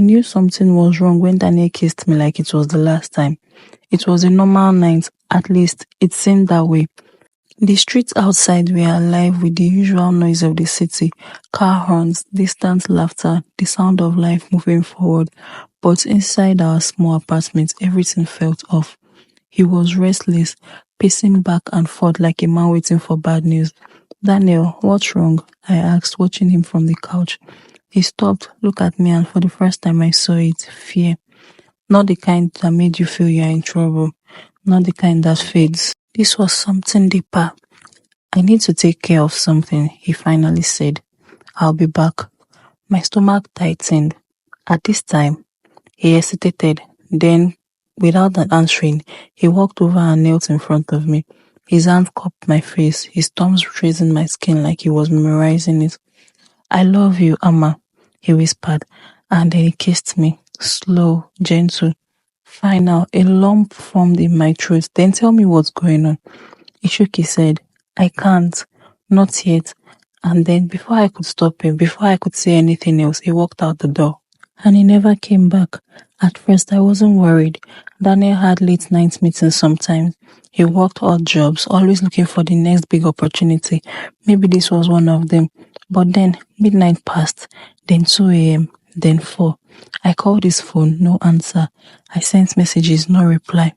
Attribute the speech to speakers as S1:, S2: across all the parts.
S1: knew something was wrong when Daniel kissed me like it was the last time. It was a normal night, at least it seemed that way. The streets outside were alive with the usual noise of the city, car horns, distant laughter, the sound of life moving forward. But inside our small apartment, everything felt off. He was restless, pacing back and forth like a man waiting for bad news. Daniel, what's wrong? I asked, watching him from the couch. He stopped, looked at me, and for the first time I saw it, fear. Not the kind that made you feel you're in trouble, not the kind that fades. This was something deeper. I need to take care of something, he finally said. I'll be back. My stomach tightened. At this time, he hesitated. Then, without answering, he walked over and knelt in front of me. His hand cupped my face, his thumbs tracing my skin like he was memorizing it. I love you, Amma, he whispered, and then he kissed me. Slow, gentle, final. A lump formed in my throat. Then tell me what's going on. He shook his head. I can't. Not yet. And then, before I could stop him, before I could say anything else, he walked out the door. And he never came back. At first, I wasn't worried. Daniel had late night meetings sometimes. He worked odd jobs, always looking for the next big opportunity. Maybe this was one of them. But then, midnight passed, then 2 a.m., then 4. I called his phone, no answer. I sent messages, no reply.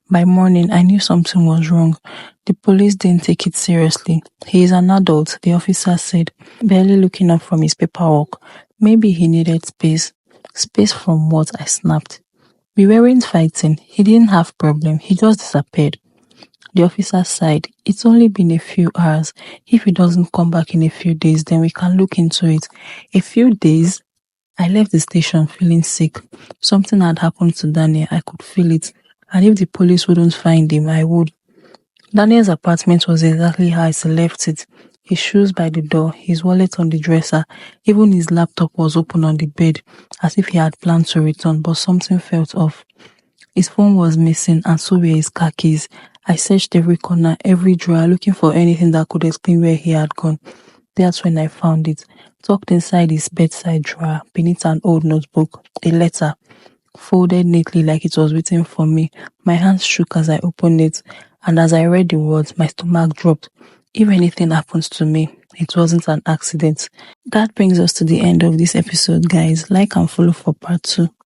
S1: By morning, I knew something was wrong. The police didn't take it seriously. He is an adult, the officer said, barely looking up from his paperwork. Maybe he needed space. Space from what? I snapped. We weren't fighting. He didn't have problem. He just disappeared. The officer sighed. It's only been a few hours. If he doesn't come back in a few days, then we can look into it. A few days? I left the station feeling sick. Something had happened to Daniel. I could feel it. And if the police wouldn't find him, I would. Daniel's apartment was exactly how I left it. His shoes by the door, his wallet on the dresser, even his laptop was open on the bed, as if he had planned to return, but something felt off. His phone was missing, and so were his car keys. I searched every corner, every drawer, looking for anything that could explain where he had gone. That's when I found it, tucked inside his bedside drawer, beneath an old notebook, a letter, folded neatly like it was waiting for me. My hands shook as I opened it, and as I read the words, my stomach dropped. If anything happens to me, it wasn't an accident. That brings us to the end of this episode, guys. Like and follow for part 2.